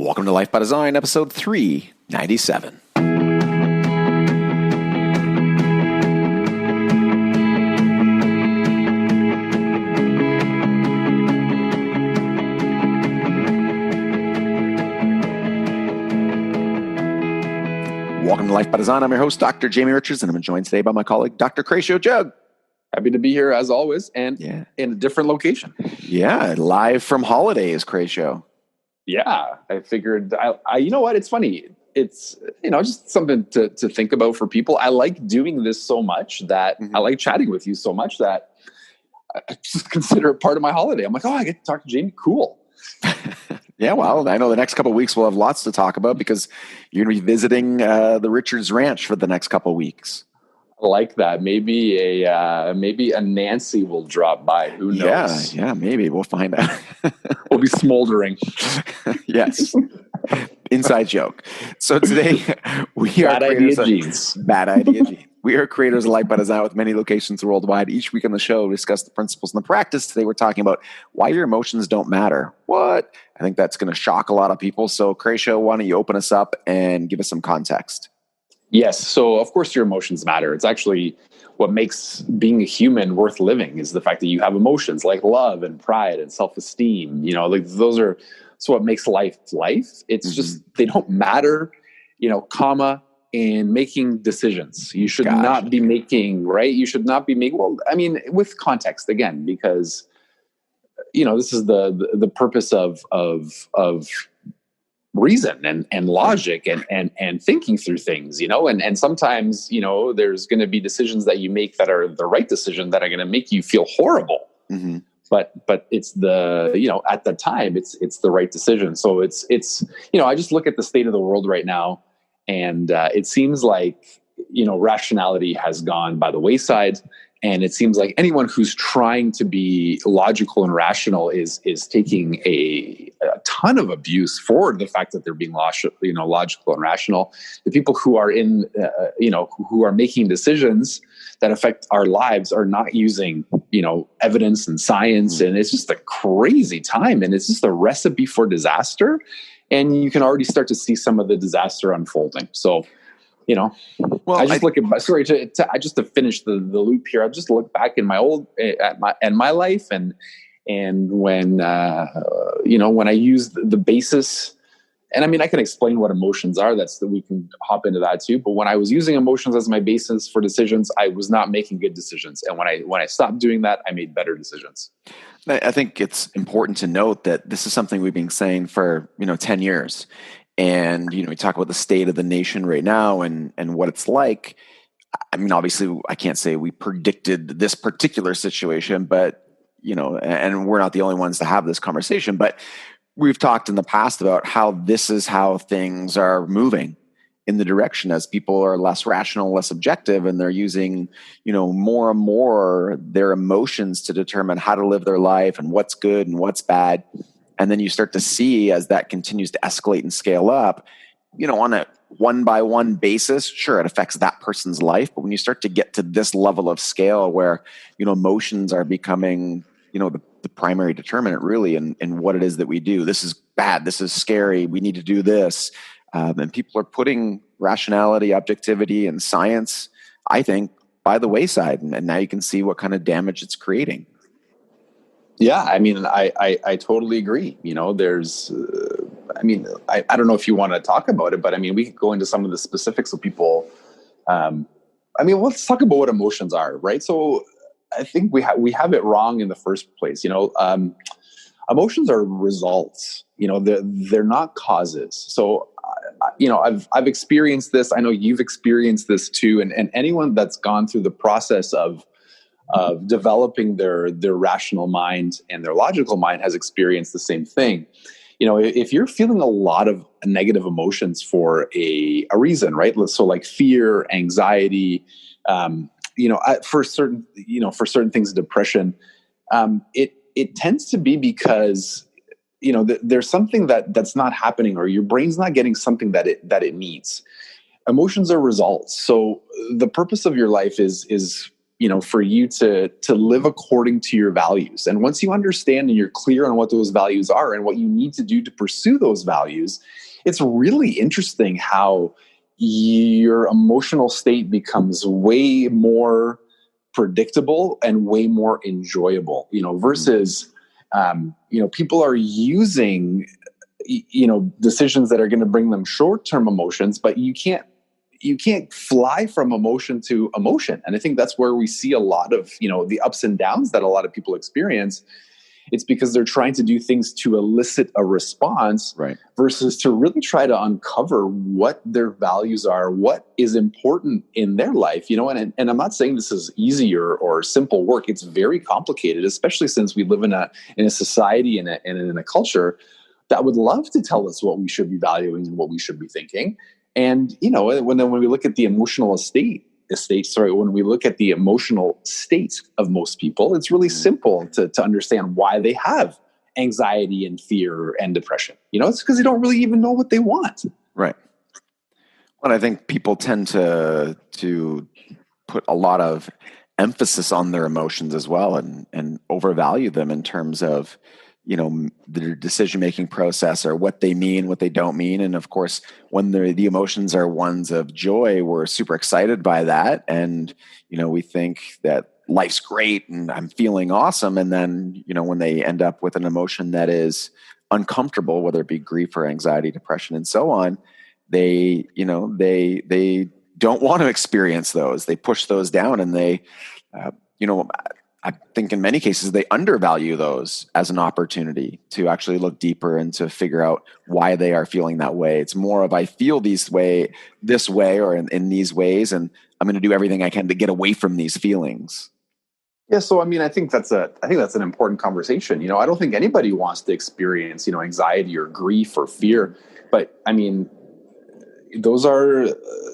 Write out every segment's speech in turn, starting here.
Welcome to Life by Design, episode 397. Welcome to Life by Design. I'm your host, Dr. Jamie Richards, and I'm joined today by my colleague, Dr. Cratio Jug. Happy to be here as always, and in a different location. Yeah, live from holidays, Cratio. Yeah, I figured, you know what, it's funny. It's, just something to think about for people. I like doing this so much that I like chatting with you so much that I just consider it part of my holiday. I'm like, I get to talk to Jamie. Cool. Yeah, well, I know the next couple of weeks we'll have lots to talk about because you're going to be visiting the Richards Ranch for the next couple of weeks. I like that. Maybe a Nancy will drop by. Who knows? Yeah, maybe. We'll find out. We'll be smoldering. Yes. Inside joke. So today we are creators of Bad Idea Genes. We are creators of Life by Design with many locations worldwide. Each week on the show, we discuss the principles and the practice. Today we're talking about why your emotions don't matter. What? I think that's going to shock a lot of people. So Cratio, why don't you open us up and give us some context? Yes. So of course your emotions matter. It's actually what makes being a human worth living is the fact that you have emotions like love and pride and self-esteem. So what makes life life. It's just, they don't matter, and making decisions. You should not be making, right? You should not be making, with context again, because, this is the purpose of reason and logic and thinking through things, and sometimes, there's going to be decisions that you make that are the right decision that are going to make you feel horrible. Mm-hmm. But it's at the time it's the right decision. So it's I just look at the state of the world right now, and it seems like, rationality has gone by the wayside. And it seems like anyone who's trying to be logical and rational is taking a ton of abuse for the fact that they're being logical and rational. The people who are who are making decisions that affect our lives are not using, evidence and science. And it's just a crazy time. And it's just a recipe for disaster. And you can already start to see some of the disaster unfolding. So, I just look at just to finish the loop here. I just look back in my life and when when I use the basis, and I can explain what emotions are. We can hop into that too. But when I was using emotions as my basis for decisions, I was not making good decisions. And when I stopped doing that, I made better decisions. I think it's important to note that this is something we've been saying for 10 years. And, we talk about the state of the nation right now and what it's like. Obviously, I can't say we predicted this particular situation, but, and we're not the only ones to have this conversation, but we've talked in the past about how this is how things are moving in the direction as people are less rational, less objective, and they're using, more and more their emotions to determine how to live their life and what's good and what's bad. And then you start to see as that continues to escalate and scale up, on a one-by-one basis, sure, it affects that person's life. But when you start to get to this level of scale where, emotions are becoming, the primary determinant really in what it is that we do. This is bad. This is scary. We need to do this. And people are putting rationality, objectivity, and science, I think, by the wayside. And now you can see what kind of damage it's creating. Yeah, I totally agree. There's, I don't know if you want to talk about it, but we could go into some of the specifics of people. Let's talk about what emotions are, right? So I think we have it wrong in the first place. Emotions are results. They're not causes. So, I've experienced this. I know you've experienced this too, and anyone that's gone through the process of developing their rational mind and their logical mind has experienced the same thing. If you're feeling a lot of negative emotions for a reason, right? So like fear, anxiety, for certain things, depression, it tends to be because, there's something that's not happening, or your brain's not getting something that it needs. Emotions are results. So the purpose of your life is for you to live according to your values. And once you understand and you're clear on what those values are and what you need to do to pursue those values, it's really interesting how your emotional state becomes way more predictable and way more enjoyable, versus, people are using, decisions that are going to bring them short-term emotions, but you can't fly from emotion to emotion. And I think that's where we see a lot of, the ups and downs that a lot of people experience. It's because they're trying to do things to elicit a response, right, versus to really try to uncover what their values are, what is important in their life, and I'm not saying this is easy or simple work. It's very complicated, especially since we live in a society and in a culture that would love to tell us what we should be valuing and what we should be thinking. And, when we look at the when we look at the emotional state of most people, it's really simple to understand why they have anxiety and fear and depression. It's because they don't really even know what they want. Right. And I think people tend to put a lot of emphasis on their emotions as well, and overvalue them in terms of, their decision-making process, or what they mean, what they don't mean. And of course, when the emotions are ones of joy, we're super excited by that. And, we think that life's great and I'm feeling awesome. And then, when they end up with an emotion that is uncomfortable, whether it be grief or anxiety, depression, and so on, they don't want to experience those. They push those down, and they, I think in many cases they undervalue those as an opportunity to actually look deeper and to figure out why they are feeling that way. It's more of, I feel this way, or in these ways, and I'm going to do everything I can to get away from these feelings. Yeah. So, I think that's an important conversation. I don't think anybody wants to experience, anxiety or grief or fear, but those are,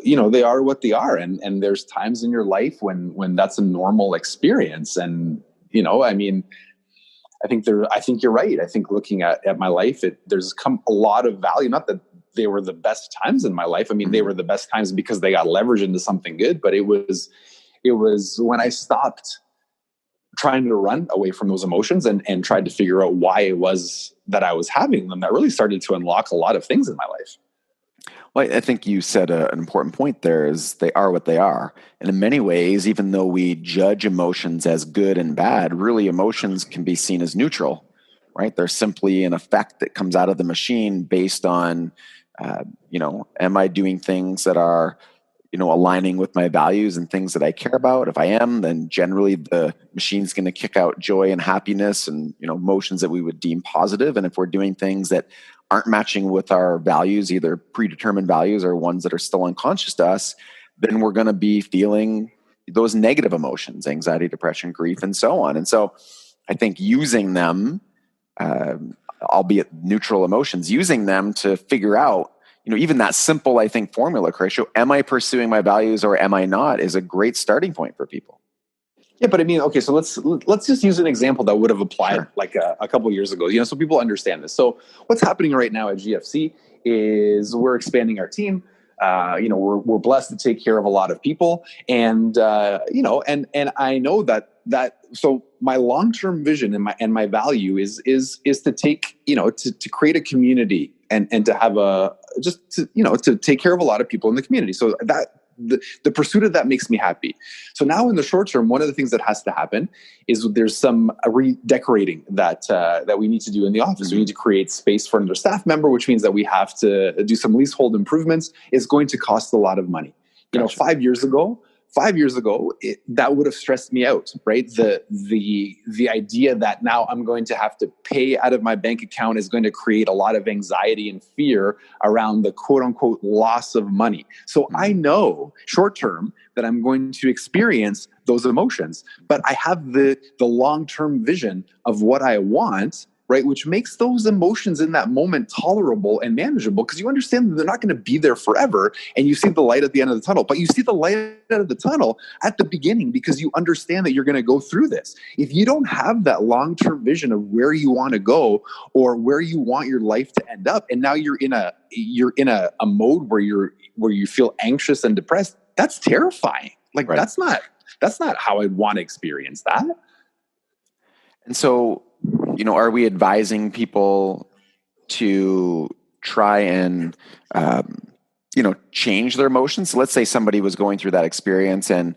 they are what they are. And there's times in your life when that's a normal experience. And, I think you're right. I think looking at my life, there's come a lot of value, not that they were the best times in my life. They were the best times because they got leveraged into something good, but it was when I stopped trying to run away from those emotions and tried to figure out why it was that I was having them that really started to unlock a lot of things in my life. Well, I think you said an important point there, is they are what they are. And in many ways, even though we judge emotions as good and bad, really emotions can be seen as neutral, right? They're simply an effect that comes out of the machine based on, am I doing things that are, aligning with my values and things that I care about? If I am, then generally the machine's going to kick out joy and happiness and, emotions that we would deem positive. And if we're doing things that aren't matching with our values, either predetermined values or ones that are still unconscious to us, then we're going to be feeling those negative emotions, anxiety, depression, grief, and so on. And so I think using them, albeit neutral emotions, using them to figure out, even that simple, I think, formula, Horatio, am I pursuing my values or am I not, is a great starting point for people. Yeah, but okay, so let's just use an example that would have applied Sure. like a couple of years ago, so people understand this. So what's happening right now at GFC is we're expanding our team. We're blessed to take care of a lot of people, and and I know that so my long-term vision and my value is to take, to create a community and to have to take care of a lot of people in the community. So that the pursuit of that makes me happy. So now in the short term, one of the things that has to happen is there's some redecorating that we need to do in the office. We need to create space for another staff member, which means that we have to do some leasehold improvements. It's going to cost a lot of money. Gotcha. 5 years ago, that would have stressed me out, right? The idea that now I'm going to have to pay out of my bank account is going to create a lot of anxiety and fear around the quote unquote loss of money. So I know short term that I'm going to experience those emotions, but I have the long-term vision of what I want, right? Which makes those emotions in that moment tolerable and manageable, because you understand that they're not going to be there forever, and you see the light at the end of the tunnel. But you see the light out of the tunnel at the beginning because you understand that you're going to go through this. If you don't have that long-term vision of where you want to go or where you want your life to end up, and now you're in a mode where you feel anxious and depressed, that's terrifying. Like, right. that's not that's not how I'd want to experience that. And so, are we advising people to try and, change their emotions? So let's say somebody was going through that experience and,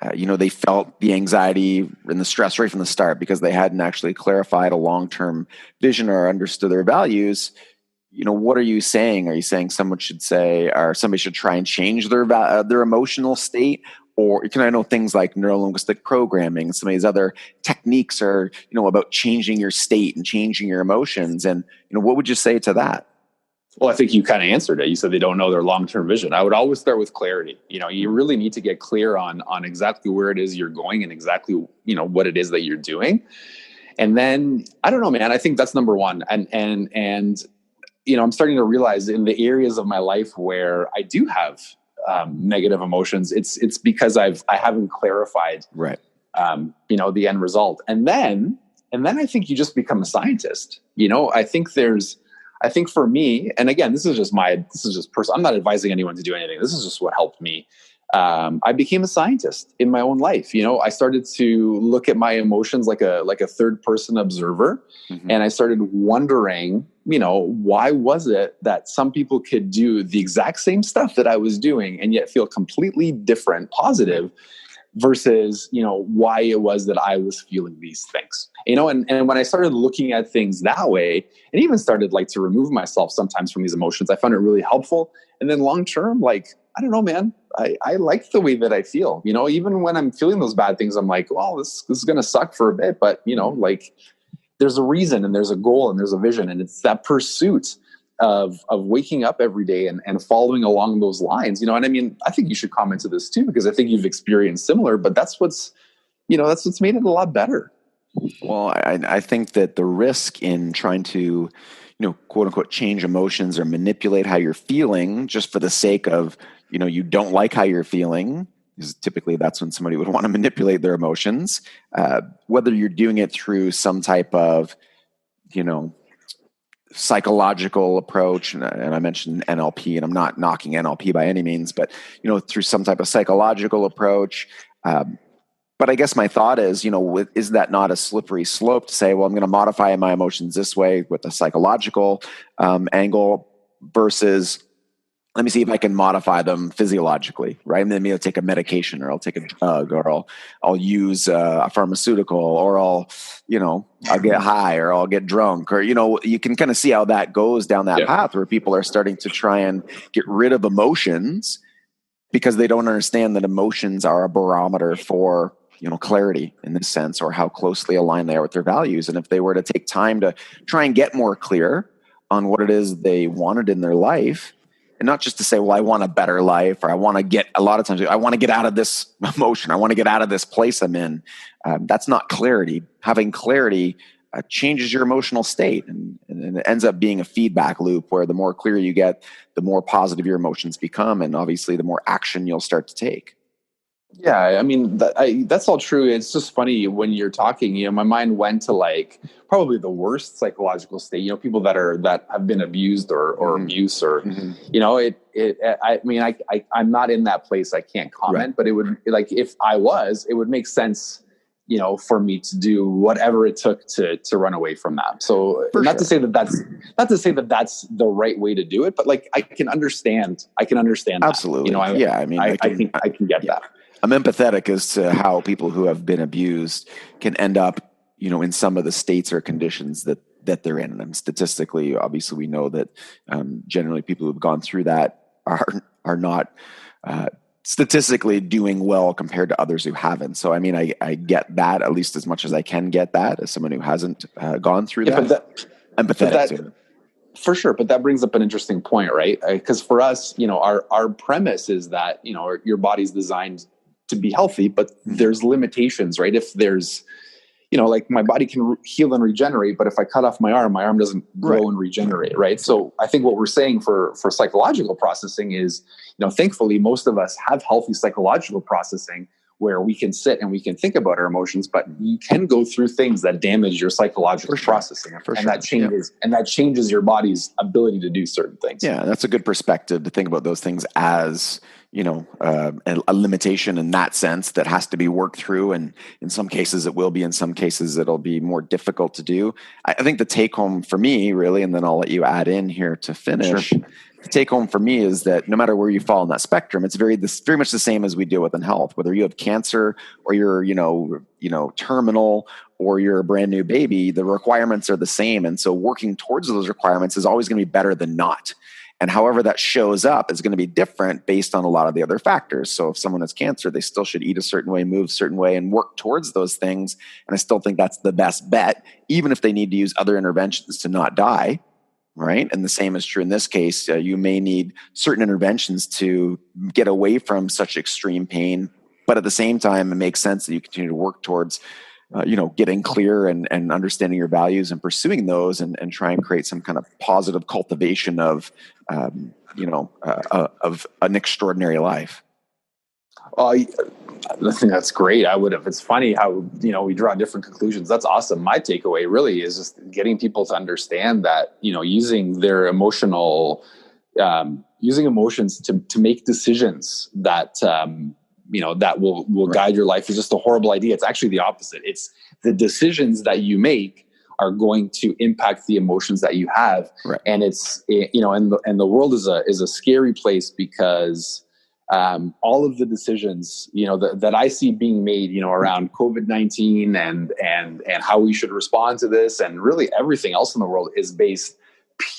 they felt the anxiety and the stress right from the start because they hadn't actually clarified a long-term vision or understood their values. What are you saying? Are you saying somebody should try and change their emotional state? Or I know things like neuro-linguistic programming and some of these other techniques are, about changing your state and changing your emotions. And, what would you say to that? Well, I think you kind of answered it. You said they don't know their long-term vision. I would always start with clarity. You really need to get clear on exactly where it is you're going and exactly, what it is that you're doing. And then, I don't know, man, I think that's number one. And I'm starting to realize in the areas of my life where I do have negative emotions, it's because I haven't clarified, right. The end result. And then I think you just become a scientist. I think for me, and again, this is just personal. I'm not advising anyone to do anything. This is just what helped me. I became a scientist in my own life. I started to look at my emotions like a third person observer. Mm-hmm. And I started wondering, why was it that some people could do the exact same stuff that I was doing and yet feel completely different, positive, versus, why it was that I was feeling these things, and when I started looking at things that way and even started to remove myself sometimes from these emotions, I found it really helpful. And then long-term, I don't know, man, I like the way that I feel, even when I'm feeling those bad things, I'm like, well, this is going to suck for a bit, but there's a reason and there's a goal and there's a vision. And it's that pursuit of waking up every day and following along those lines, and I mean, I think you should comment to this too, because I think you've experienced similar, but that's what's made it a lot better. Well, I think that the risk in trying to, quote unquote, change emotions or manipulate how you're feeling just for the sake of, you don't like how you're feeling, because typically that's when somebody would want to manipulate their emotions, whether you're doing it through some type of, psychological approach, and I mentioned NLP, and I'm not knocking NLP by any means, but through some type of psychological approach. But I guess my thought is, is that not a slippery slope to say, well, I'm going to modify my emotions this way with a psychological angle versus, let me see if I can modify them physiologically, right? And then maybe I'll take a medication, or I'll take a drug, or I'll use a pharmaceutical, or I'll get high, or I'll get drunk, or, you can kind of see how that goes down that path where people are starting to try and get rid of emotions because they don't understand that emotions are a barometer for, clarity in this sense, or how closely aligned they are with their values. And if they were to take time to try and get more clear on what it is they wanted in their life, and not just to say, well, I want a better life, or I want to get out of this emotion. I want to get out of this place I'm in. That's not clarity. Having clarity changes your emotional state, and it ends up being a feedback loop where the more clear you get, the more positive your emotions become. And obviously the more action you'll start to take. Yeah, I mean, that's all true. It's just funny when you're talking, my mind went to probably the worst psychological state, people that have been abused or mm-hmm. abuse, or, mm-hmm. I'm not in that place. I can't comment, right. But it would if I was, it would make sense, for me to do whatever it took to run away from that. So to say that that's the right way to do it, but I can understand. Absolutely. That. I can get that. I'm empathetic as to how people who have been abused can end up, in some of the states or conditions that they're in. And statistically, obviously, we know that generally people who've gone through that are not statistically doing well compared to others who haven't. So, I mean, I get that at least as much as I can get that as someone who hasn't gone through that. Empathetic to it. For sure. But that brings up an interesting point, right? Because for us, our premise is that, your body's designed to be healthy, but there's limitations, right? If there's, my body can heal and regenerate, but if I cut off my arm doesn't grow and regenerate, right? So I think what we're saying for psychological processing is, thankfully, most of us have healthy psychological processing. where we can sit and we can think about our emotions, but you can go through things that damage your psychological processing, and that changes your body's ability to do certain things. Yeah, that's a good perspective to think about those things as, a limitation in that sense that has to be worked through. And in some cases it will be, in some cases it'll be more difficult to do. I think the take home for me really, and then I'll let you add in here to finish. Sure. The take home for me is that no matter where you fall on that spectrum, it's very much the same as we deal with in health, whether you have cancer or you're, terminal or you're a brand new baby, the requirements are the same. And so working towards those requirements is always going to be better than not. And however that shows up is going to be different based on a lot of the other factors. So if someone has cancer, they still should eat a certain way, move a certain way, and work towards those things. And I still think that's the best bet, even if they need to use other interventions to not die. Right. And the same is true in this case. You may need certain interventions to get away from such extreme pain. But at the same time, it makes sense that you continue to work towards, getting clear and understanding your values and pursuing those and try and create some kind of positive cultivation of an extraordinary life. I think that's great. It's funny how, we draw different conclusions. That's awesome. My takeaway really is just getting people to understand that, using their using emotions to make decisions that, that will guide your life is just a horrible idea. It's actually the opposite. It's the decisions that you make are going to impact the emotions that you have. Right. And it's, and the world is a scary place because, all of the decisions, that I see being made, around COVID-19 and how we should respond to this, and really everything else in the world is based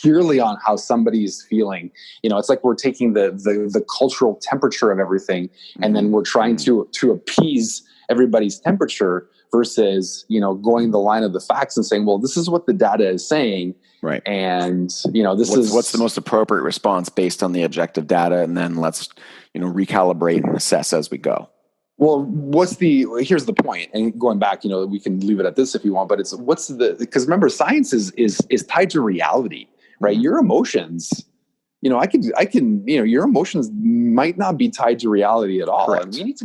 purely on how somebody's feeling. It's like we're taking the cultural temperature of everything, and then we're trying to appease everybody's temperature versus, going the line of the facts and saying, well, this is what the data is saying. Right. And, what's the most appropriate response based on the objective data. And then let's, recalibrate and assess as we go. Well, here's the point, and going back, we can leave it at this if you want, but because remember, science is tied to reality, right? Your emotions, I can, your emotions might not be tied to reality at all. Correct. And we need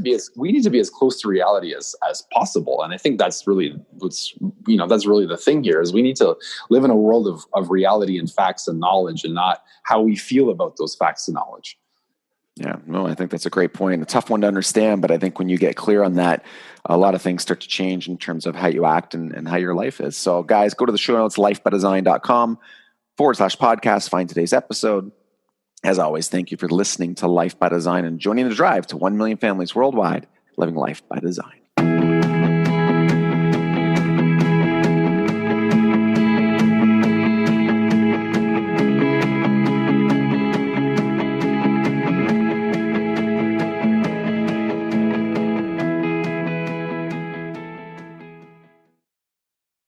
to be as close to reality as possible. And I think that's really that's really the thing here is we need to live in a world of reality and facts and knowledge, and not how we feel about those facts and knowledge. Yeah, no, I think that's a great point. A tough one to understand, but I think when you get clear on that, a lot of things start to change in terms of how you act and how your life is. So guys, go to the show notes, lifebydesign.com/podcast, find today's episode. As always, thank you for listening to Life by Design and joining the drive to 1 million families worldwide living life by design.